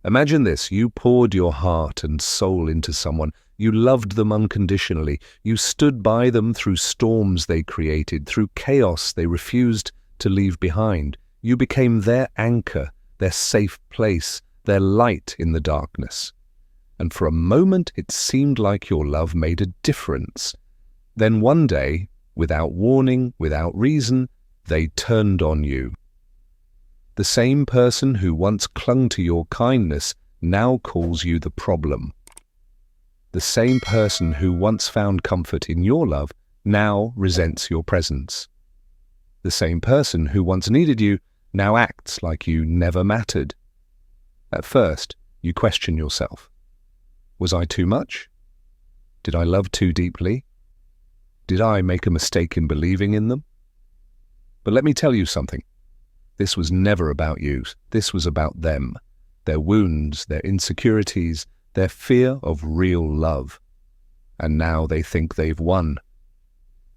Imagine this, you poured your heart and soul into someone. You loved them unconditionally. You stood by them through storms they created, through chaos they refused to leave behind. You became their anchor, their safe place, their light in the darkness. And for a moment it seemed like your love made a difference. Then one day, without warning, without reason, they turned on you. The same person who once clung to your kindness now calls you the problem. The same person who once found comfort in your love now resents your presence. The same person who once needed you now acts like you never mattered. At first, you question yourself. Was I too much? Did I love too deeply? Did I make a mistake in believing in them? But let me tell you something. This was never about you. This was about them, their wounds, their insecurities, their fear of real love. And now they think they've won.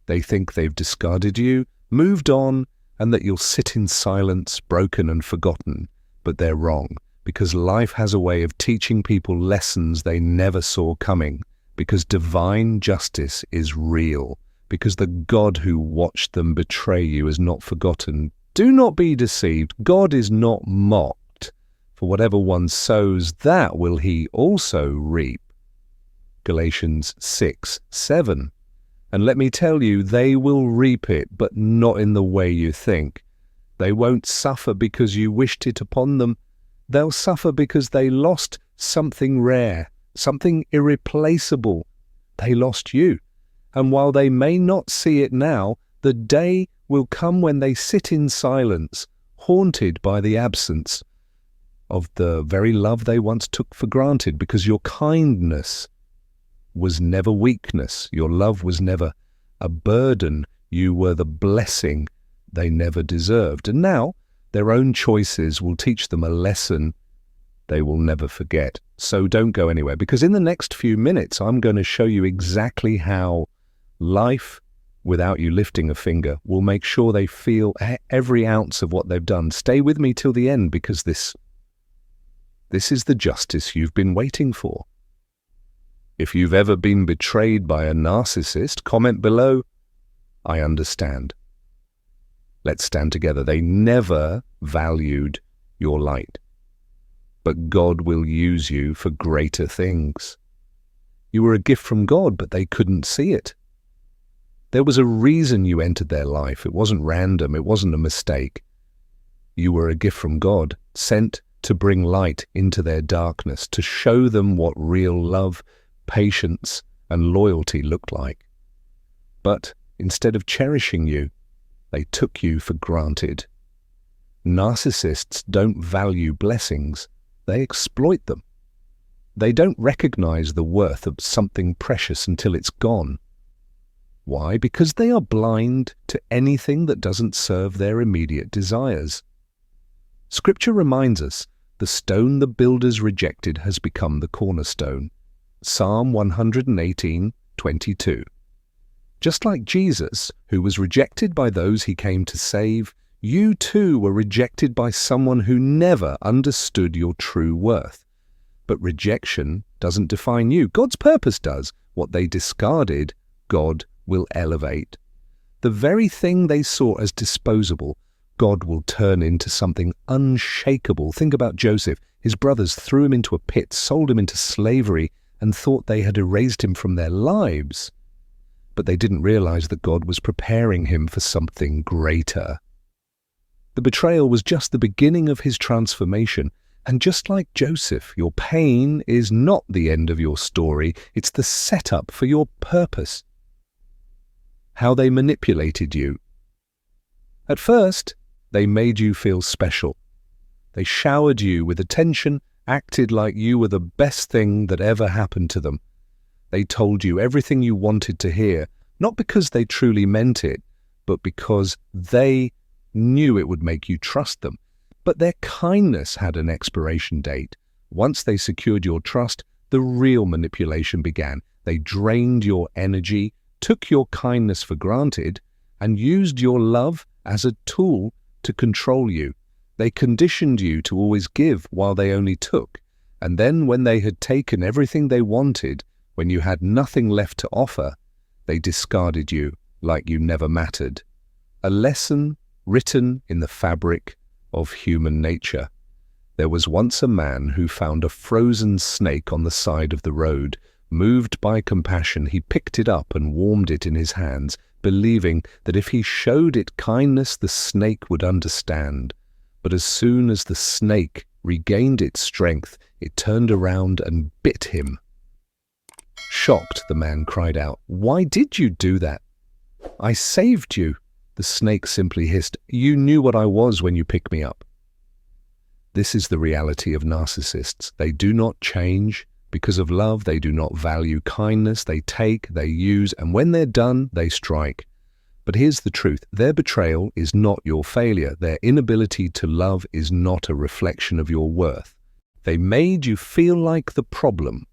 They think they've discarded you, moved on, and that you'll sit in silence, broken and forgotten. But they're wrong, because life has a way of teaching people lessons they never saw coming, because divine justice is real, because the God who watched them betray you is not forgotten. Do not be deceived. God is not mocked. For whatever one sows, that will he also reap. Galatians 6:7. And let me tell you, they will reap it, but not in the way you think. They won't suffer because you wished it upon them. They'll suffer because they lost something rare, something irreplaceable. They lost you. And while they may not see it now, the day will come when they sit in silence, haunted by the absence of the very love they once took for granted, because your kindness was never weakness. Your love was never a burden. You were the blessing they never deserved. And now their own choices will teach them a lesson they will never forget. So don't go anywhere, because in the next few minutes I'm going to show you exactly how life, without you lifting a finger, will make sure they feel every ounce of what they've done. Stay with me till the end, because this is the justice you've been waiting for. If you've ever been betrayed by a narcissist, comment below, I understand. Let's stand together. They never valued your light, but God will use you for greater things. You were a gift from God, but they couldn't see it. There was a reason you entered their life. It wasn't random. It wasn't a mistake. You were a gift from God, sent to bring light into their darkness, to show them what real love, patience, and loyalty looked like. But instead of cherishing you, they took you for granted. Narcissists don't value blessings. They exploit them. They don't recognize the worth of something precious until it's gone. Why? Because they are blind to anything that doesn't serve their immediate desires. Scripture reminds us, the stone the builders rejected has become the cornerstone. Psalm 118:22. Just like Jesus, who was rejected by those he came to save, you too were rejected by someone who never understood your true worth. But rejection doesn't define you. God's purpose does. What they discarded, God will elevate. The very thing they saw as disposable, God will turn into something unshakable. Think about Joseph. His brothers threw him into a pit, sold him into slavery, and thought they had erased him from their lives. But they didn't realize that God was preparing him for something greater. The betrayal was just the beginning of his transformation. And just like Joseph, your pain is not the end of your story. It's the setup for your purpose. How they manipulated you. At first, they made you feel special. They showered you with attention, acted like you were the best thing that ever happened to them. They told you everything you wanted to hear, not because they truly meant it, but because they knew it would make you trust them. But their kindness had an expiration date. Once they secured your trust, the real manipulation began. They drained your energy, took your kindness for granted, and used your love as a tool to control you. They conditioned you to always give while they only took. And then when they had taken everything they wanted, when you had nothing left to offer, they discarded you like you never mattered. A lesson written in the fabric of human nature. There was once a man who found a frozen snake on the side of the road. Moved by compassion, he picked it up and warmed it in his hands, believing that if he showed it kindness, the snake would understand. But as soon as the snake regained its strength, it turned around and bit him. Shocked, the man cried out, "Why did you do that?" "I saved you." The snake simply hissed, "You knew what I was when you picked me up." This is the reality of narcissists. They do not change. Because of love, they do not value kindness. They take, they use, and when they're done, they strike. But here's the truth. Their betrayal is not your failure. Their inability to love is not a reflection of your worth. They made you feel like the problem.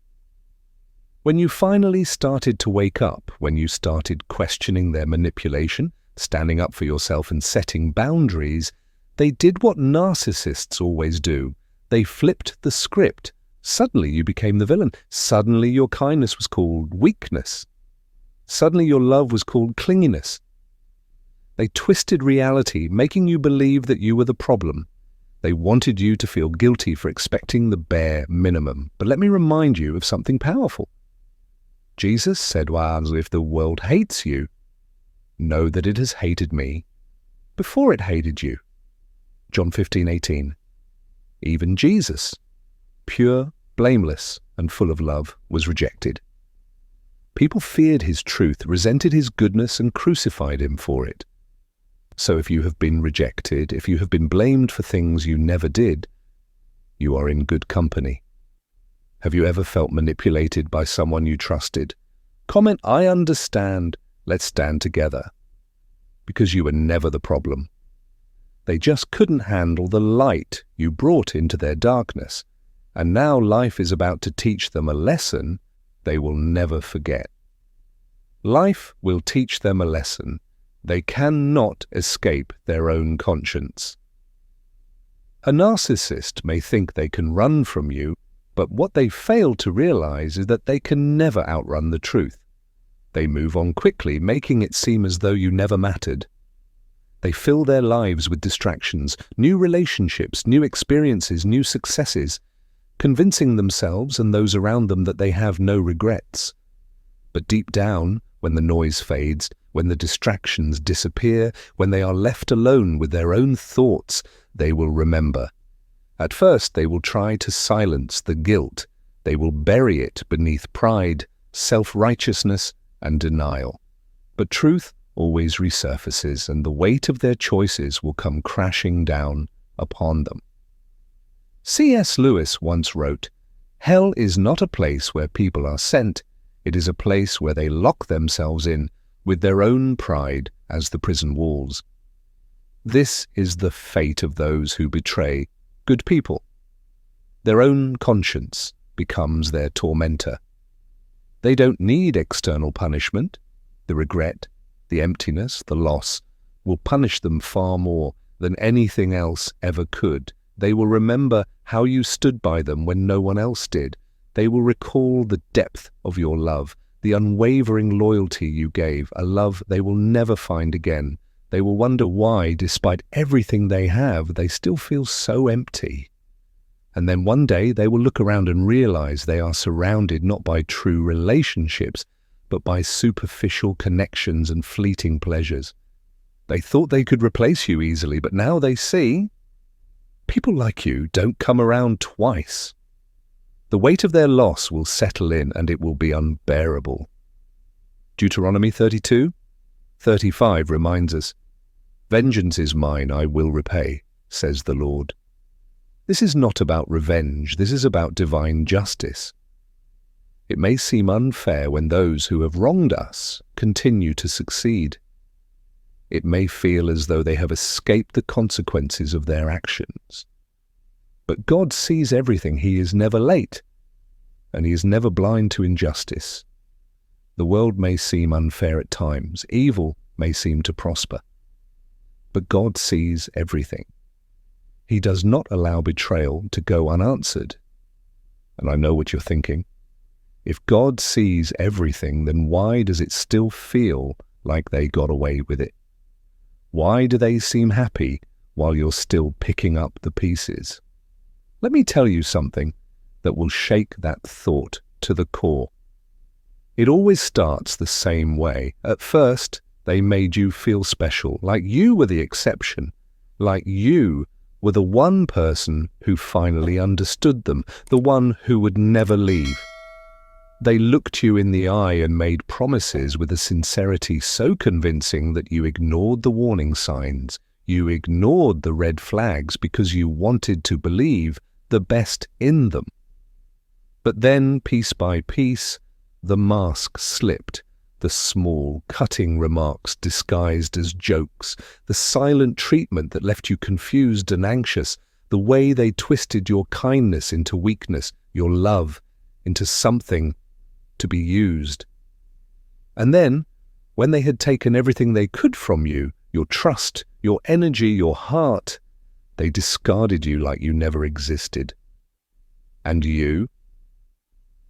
When you finally started to wake up, when you started questioning their manipulation, standing up for yourself and setting boundaries, they did what narcissists always do. They flipped the script. Suddenly you became the villain. Suddenly your kindness was called weakness. Suddenly your love was called clinginess. They twisted reality, making you believe that you were the problem. They wanted you to feel guilty for expecting the bare minimum. But let me remind you of something powerful. Jesus said, "Well, if the world hates you, know that it has hated me before it hated you." John 15:18. Even Jesus, pure, blameless, and full of love, was rejected. People feared his truth, resented his goodness, and crucified him for it. So if you have been rejected, if you have been blamed for things you never did, you are in good company. Have you ever felt manipulated by someone you trusted? Comment, "I understand, let's stand together." Because you were never the problem. They just couldn't handle the light you brought into their darkness. And now life is about to teach them a lesson they will never forget. Life will teach them a lesson. They cannot escape their own conscience. A narcissist may think they can run from you, but what they fail to realize is that they can never outrun the truth. They move on quickly, making it seem as though you never mattered. They fill their lives with distractions, new relationships, new experiences, new successes, convincing themselves and those around them that they have no regrets. But deep down, when the noise fades, when the distractions disappear, when they are left alone with their own thoughts, they will remember. At first, they will try to silence the guilt. They will bury it beneath pride, self-righteousness, and denial. But truth always resurfaces, and the weight of their choices will come crashing down upon them. C.S. once wrote, "Hell is not a place where people are sent. It is a place where they lock themselves in, with their own pride as the prison walls." This is the fate of those who betray good people. Their own conscience becomes their tormentor. They don't need external punishment. The regret, the emptiness, the loss will punish them far more than anything else ever could. They will remember how you stood by them when no one else did. They will recall the depth of your love, the unwavering loyalty you gave, a love they will never find again. They will wonder why, despite everything they have, they still feel so empty. And then one day they will look around and realize they are surrounded not by true relationships, but by superficial connections and fleeting pleasures. They thought they could replace you easily, but now they see people like you don't come around twice. The weight of their loss will settle in, and it will be unbearable. Deuteronomy 32:35 reminds us, "Vengeance is mine, I will repay, says the Lord." This is not about revenge, this is about divine justice. It may seem unfair when those who have wronged us continue to succeed. It may feel as though they have escaped the consequences of their actions. But God sees everything. He is never late, and He is never blind to injustice. The world may seem unfair at times. Evil may seem to prosper. But God sees everything. He does not allow betrayal to go unanswered. And I know what you're thinking. If God sees everything, then why does it still feel like they got away with it? Why do they seem happy while you're still picking up the pieces? Let me tell you something that will shake that thought to the core. It always starts the same way. At first, they made you feel special, like you were the exception, like you were the one person who finally understood them, the one who would never leave. They looked you in the eye and made promises with a sincerity so convincing that you ignored the warning signs, you ignored the red flags because you wanted to believe the best in them. But then, piece by piece, the mask slipped, the small, cutting remarks disguised as jokes, the silent treatment that left you confused and anxious, the way they twisted your kindness into weakness, your love into something to be used. And then, when they had taken everything they could from you, your trust, your energy, your heart, they discarded you like you never existed. And you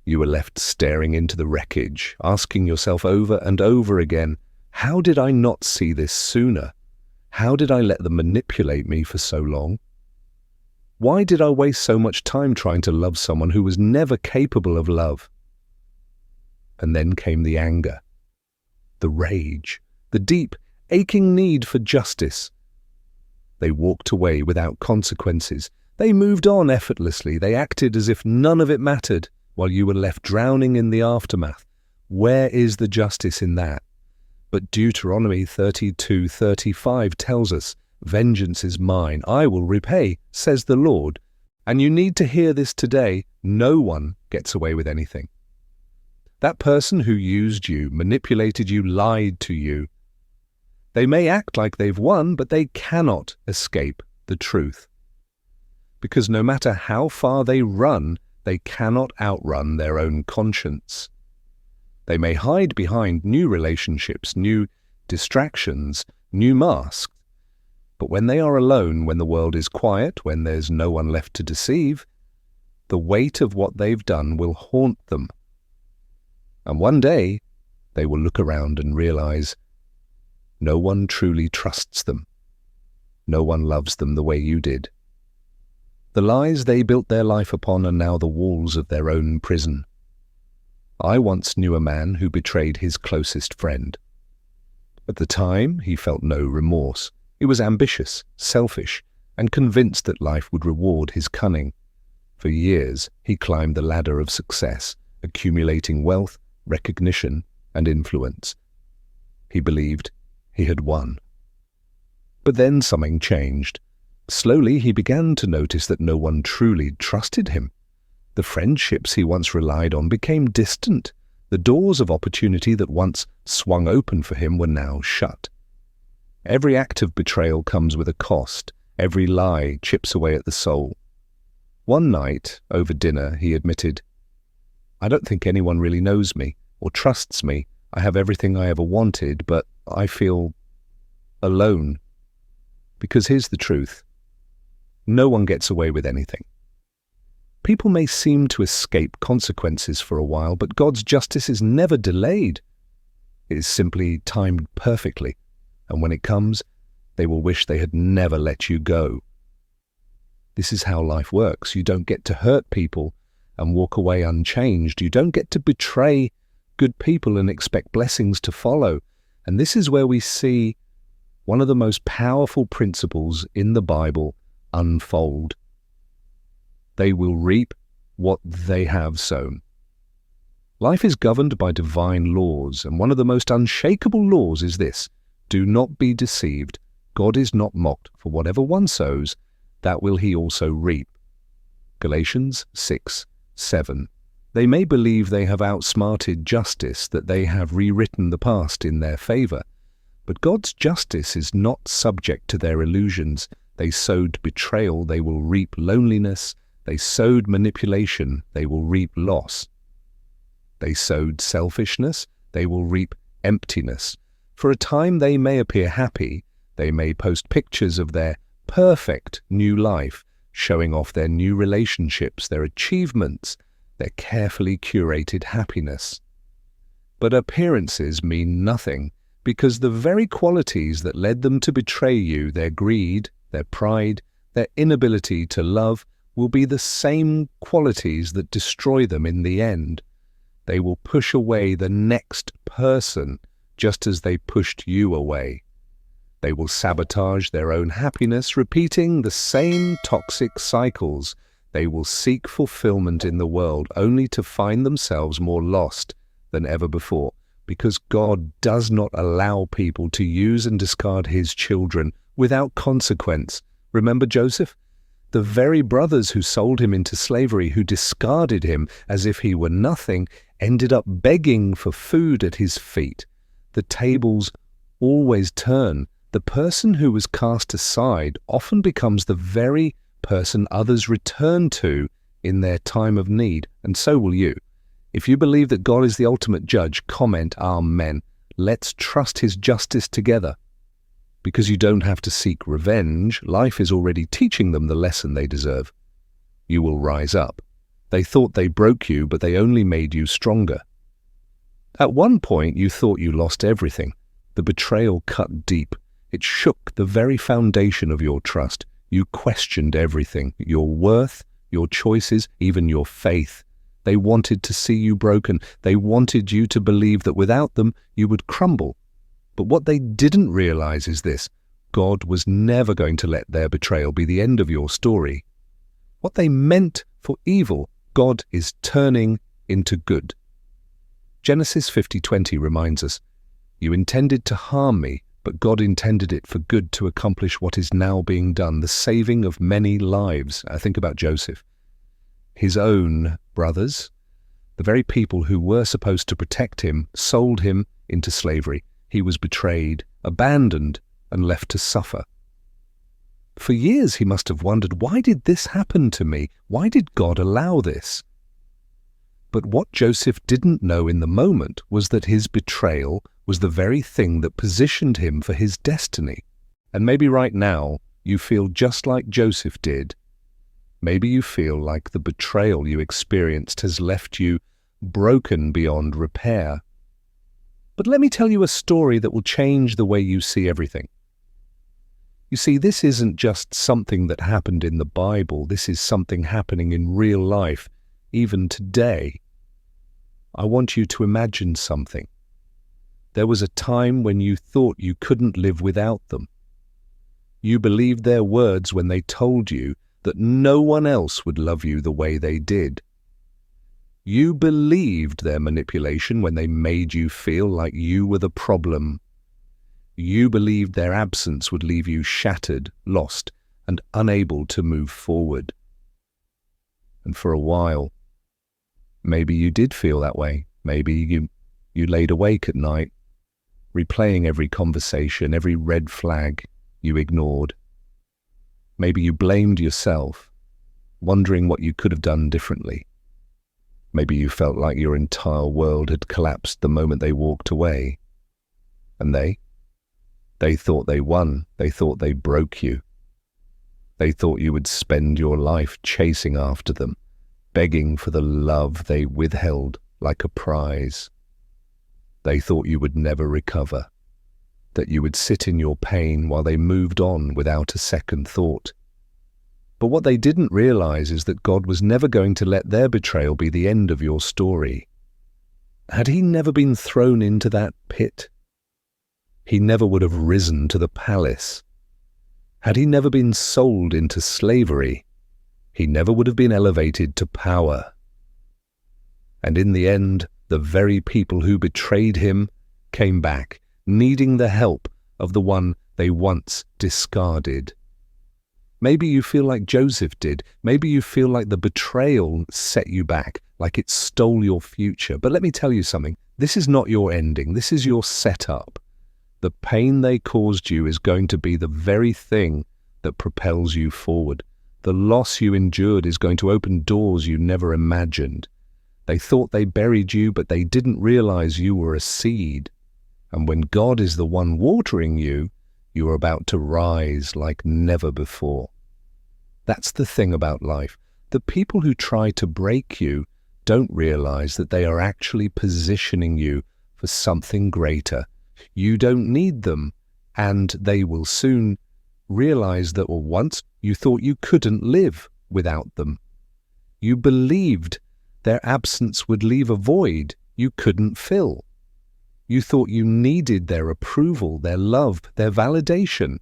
were left staring into the wreckage, asking yourself over and over again, how did I not see this sooner? How did I let them manipulate me for so long? Why did I waste so much time trying to love someone who was never capable of love? And then came the anger, the rage, the deep, aching need for justice. They walked away without consequences. They moved on effortlessly. They acted as if none of it mattered, while you were left drowning in the aftermath. Where is the justice in that? But Deuteronomy 32:35 tells us, "Vengeance is mine, I will repay, says the Lord." And you need to hear this today. No one gets away with anything. That person who used you, manipulated you, lied to you, they may act like they've won, but they cannot escape the truth. Because no matter how far they run, they cannot outrun their own conscience. They may hide behind new relationships, new distractions, new masks, but when they are alone, when the world is quiet, when there's no one left to deceive, the weight of what they've done will haunt them. And one day, they will look around and realize no one truly trusts them. No one loves them the way you did. The lies they built their life upon are now the walls of their own prison. I once knew a man who betrayed his closest friend. At the time, he felt no remorse. He was ambitious, selfish, and convinced that life would reward his cunning. For years, he climbed the ladder of success, accumulating wealth, recognition, and influence. He believed he had won. But then something changed. Slowly, he began to notice that no one truly trusted him. The friendships he once relied on became distant. The doors of opportunity that once swung open for him were now shut. Every act of betrayal comes with a cost. Every lie chips away at the soul. One night, over dinner, he admitted, "I don't think anyone really knows me or trusts me. I have everything I ever wanted, but I feel alone." Because here's the truth. No one gets away with anything. People may seem to escape consequences for a while, but God's justice is never delayed. It is simply timed perfectly, and when it comes, they will wish they had never let you go. This is how life works. You don't get to hurt people and walk away unchanged. You don't get to betray good people and expect blessings to follow. And this is where we see one of the most powerful principles in the Bible unfold. They will reap what they have sown. Life is governed by divine laws, and one of the most unshakable laws is this: do not be deceived. God is not mocked, for whatever one sows, that will he also reap. Galatians 6:7. They may believe they have outsmarted justice, that they have rewritten the past in their favor. But God's justice is not subject to their illusions. They sowed betrayal, they will reap loneliness. They sowed manipulation, they will reap loss. They sowed selfishness, they will reap emptiness. For a time they may appear happy. They may post pictures of their perfect new life, showing off their new relationships, their achievements, their carefully curated happiness. But appearances mean nothing, because the very qualities that led them to betray you, their greed, their pride, their inability to love, will be the same qualities that destroy them in the end. They will push away the next person just as they pushed you away. They will sabotage their own happiness, repeating the same toxic cycles. They will seek fulfillment in the world only to find themselves more lost than ever before, because God does not allow people to use and discard his children without consequence. Remember Joseph? The very brothers who sold him into slavery, who discarded him as if he were nothing, ended up begging for food at his feet. The tables always turn. The person who was cast aside often becomes the very person others return to in their time of need, and so will you. If you believe that God is the ultimate judge, comment Amen. Let's trust his justice together. Because you don't have to seek revenge, life is already teaching them the lesson they deserve. You will rise up. They thought they broke you, but they only made you stronger. At one point, you thought you lost everything. The betrayal cut deep. It shook the very foundation of your trust. You questioned everything, your worth, your choices, even your faith. They wanted to see you broken. They wanted you to believe that without them, you would crumble. But what they didn't realize is this: God was never going to let their betrayal be the end of your story. What they meant for evil, God is turning into good. Genesis 50:20 reminds us, "You intended to harm me, but God intended it for good to accomplish what is now being done, the saving of many lives." I think about Joseph. His own brothers, the very people who were supposed to protect him, sold him into slavery. He was betrayed, abandoned, and left to suffer. For years he must have wondered, why did this happen to me? Why did God allow this? But what Joseph didn't know in the moment was that his betrayal was the very thing that positioned him for his destiny. And maybe right now you feel just like Joseph did. Maybe you feel like the betrayal you experienced has left you broken beyond repair. But let me tell you a story that will change the way you see everything. You see, this isn't just something that happened in the Bible. This is something happening in real life, even today. I want you to imagine something. There was a time when you thought you couldn't live without them. You believed their words when they told you that no one else would love you the way they did. You believed their manipulation when they made you feel like you were the problem. You believed their absence would leave you shattered, lost, and unable to move forward. And for a while, maybe you did feel that way. Maybe you laid awake at night, replaying every conversation, every red flag you ignored. Maybe you blamed yourself, wondering what you could have done differently. Maybe you felt like your entire world had collapsed the moment they walked away. And they thought they won. They thought they broke you. They thought you would spend your life chasing after them, begging for the love they withheld like a prize. They thought you would never recover, that you would sit in your pain while they moved on without a second thought. But what they didn't realize is that God was never going to let their betrayal be the end of your story. Had he never been thrown into that pit, he never would have risen to the palace. Had he never been sold into slavery, he never would have been elevated to power. And in the end, the very people who betrayed him came back, needing the help of the one they once discarded. Maybe you feel like Joseph did. Maybe you feel like the betrayal set you back, like it stole your future. But let me tell you something. This is not your ending. This is your setup. The pain they caused you is going to be the very thing that propels you forward. The loss you endured is going to open doors you never imagined. They thought they buried you, but they didn't realize you were a seed. And when God is the one watering you, you are about to rise like never before. That's the thing about life. The people who try to break you don't realize that they are actually positioning you for something greater. You don't need them, and they will soon realize that once you thought you couldn't live without them. You believed their absence would leave a void you couldn't fill. You thought you needed their approval, their love, their validation.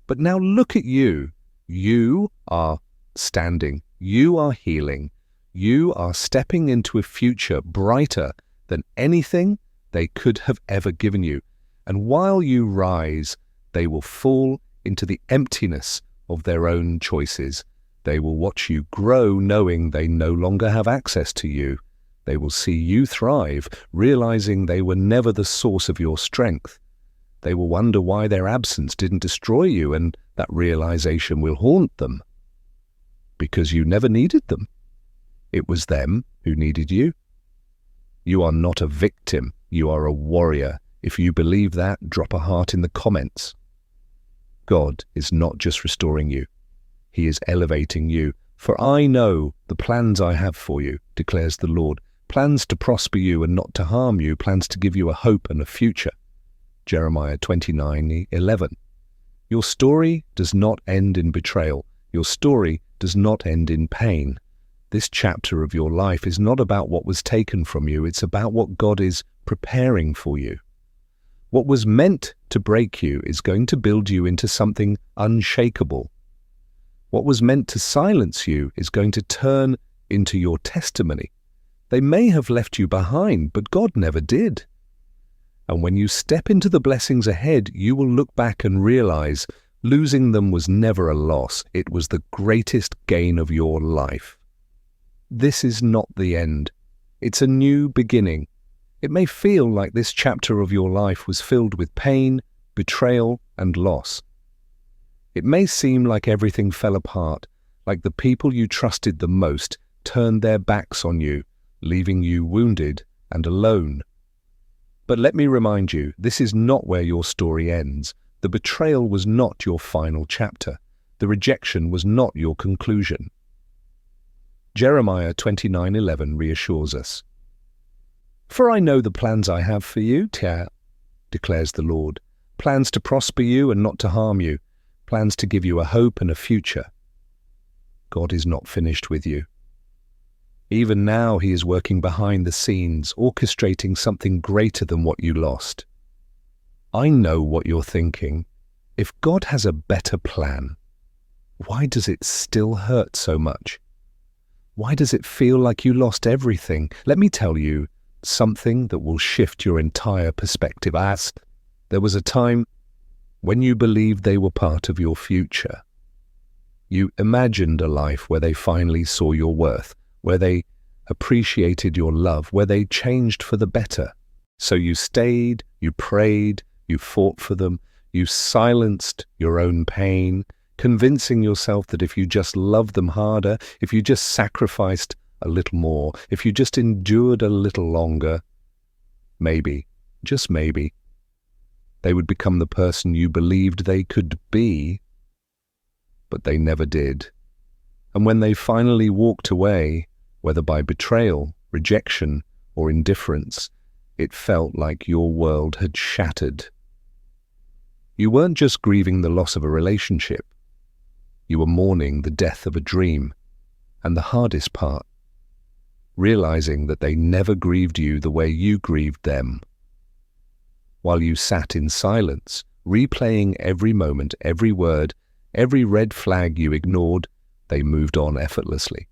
But now look at you. You are standing. You are healing. You are stepping into a future brighter than anything they could have ever given you. And while you rise, they will fall into the emptiness of their own choices. They will watch you grow, knowing they no longer have access to you. They will see you thrive, realizing they were never the source of your strength. They will wonder why their absence didn't destroy you, and that realization will haunt them. Because you never needed them. It was them who needed you. You are not a victim. You are a warrior. If you believe that, drop a heart in the comments. God is not just restoring you. He is elevating you. For I know the plans I have for you, declares the Lord. Plans to prosper you and not to harm you. Plans to give you a hope and a future. Jeremiah 29:11. Your story does not end in betrayal. Your story does not end in pain. This chapter of your life is not about what was taken from you. It's about what God is preparing for you. What was meant to break you is going to build you into something unshakable. What was meant to silence you is going to turn into your testimony. They may have left you behind, but God never did. And when you step into the blessings ahead, you will look back and realize losing them was never a loss. It was the greatest gain of your life. This is not the end. It's a new beginning. It may feel like this chapter of your life was filled with pain, betrayal, and loss. It may seem like everything fell apart, like the people you trusted the most turned their backs on you, leaving you wounded and alone. But let me remind you, this is not where your story ends. The betrayal was not your final chapter. The rejection was not your conclusion. Jeremiah 29:11 reassures us. For I know the plans I have for you, declares the Lord. Plans to prosper you and not to harm you. Plans to give you a hope and a future. God is not finished with you. Even now he is working behind the scenes, orchestrating something greater than what you lost. I know what you're thinking. If God has a better plan, why does it still hurt so much? Why does it feel like you lost everything? Let me tell you something that will shift your entire perspective. There was a time when you believed they were part of your future. You imagined a life where they finally saw your worth, where they appreciated your love, where they changed for the better. So you stayed, you prayed, you fought for them, you silenced your own pain, convincing yourself that if you just loved them harder, if you just sacrificed a little more, if you just endured a little longer, maybe, just maybe, they would become the person you believed they could be, but they never did. And when they finally walked away, whether by betrayal, rejection, or indifference, it felt like your world had shattered. You weren't just grieving the loss of a relationship. You were mourning the death of a dream. And the hardest part, realizing that they never grieved you the way you grieved them. While you sat in silence, replaying every moment, every word, every red flag you ignored, they moved on effortlessly.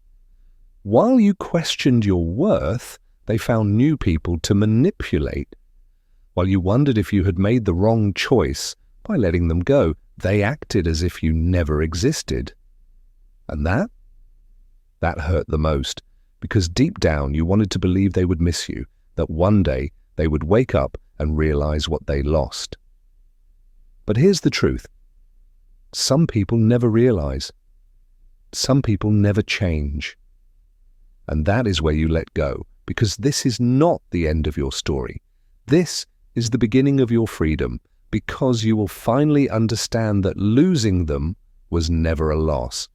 While you questioned your worth, they found new people to manipulate. While you wondered if you had made the wrong choice by letting them go, they acted as if you never existed. And that hurt the most, because deep down you wanted to believe they would miss you, that one day they would wake up and realize what they lost. But here's the truth. Some people never realize. Some people never change. And that is where you let go, because this is not the end of your story. This is the beginning of your freedom, because you will finally understand that losing them was never a loss.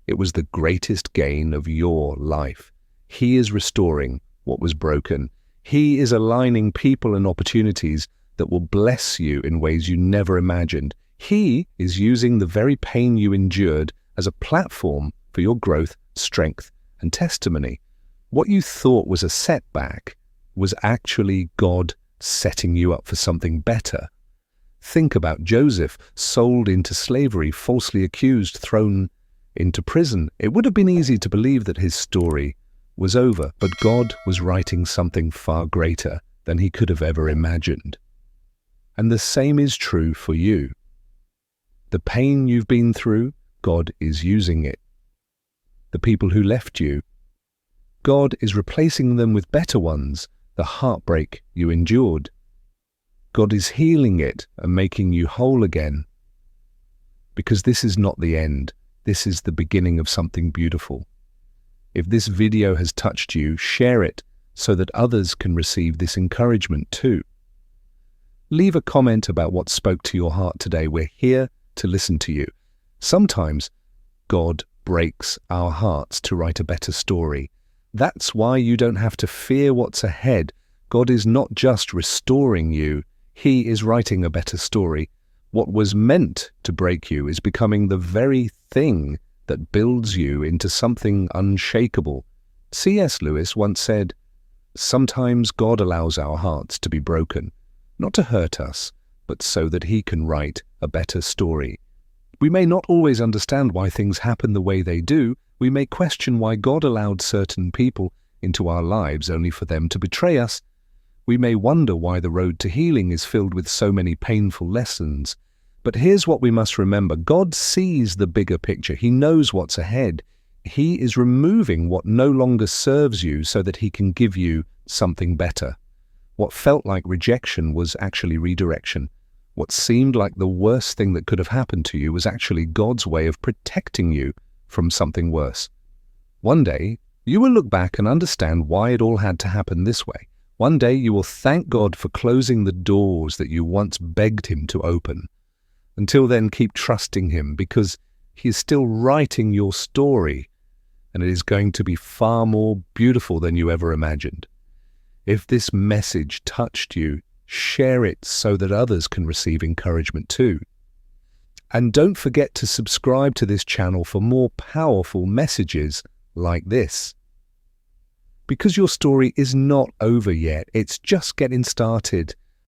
It was the greatest gain of your life. He is restoring what was broken. He is aligning people and opportunities that will bless you in ways you never imagined. He is using the very pain you endured as a platform for your growth, strength, and testimony. What you thought was a setback was actually God setting you up for something better. Think about Joseph, sold into slavery, falsely accused, thrown into prison. It would have been easy to believe that his story was over, but God was writing something far greater than he could have ever imagined. And the same is true for you. The pain you've been through, God is using it. The people who left you, God is replacing them with better ones. The heartbreak you endured, God is healing it and making you whole again. Because this is not the end. This is the beginning of something beautiful. If this video has touched you, share it so that others can receive this encouragement too. Leave a comment about what spoke to your heart today. We're here to listen to you. Sometimes God breaks our hearts to write a better story. That's why you don't have to fear what's ahead. God is not just restoring you, He is writing a better story. What was meant to break you is becoming the very thing that builds you into something unshakable. C.S. Lewis once said, "Sometimes God allows our hearts to be broken, not to hurt us, but so that He can write a better story." We may not always understand why things happen the way they do. We may question why God allowed certain people into our lives only for them to betray us. We may wonder why the road to healing is filled with so many painful lessons. But here's what we must remember. God sees the bigger picture. He knows what's ahead. He is removing what no longer serves you so that He can give you something better. What felt like rejection was actually redirection. What seemed like the worst thing that could have happened to you was actually God's way of protecting you from something worse. One day, you will look back and understand why it all had to happen this way. One day, you will thank God for closing the doors that you once begged Him to open. Until then, keep trusting Him because He is still writing your story, and it is going to be far more beautiful than you ever imagined. If this message touched you, share it so that others can receive encouragement too. And don't forget to subscribe to this channel for more powerful messages like this. Because your story is not over yet, it's just getting started.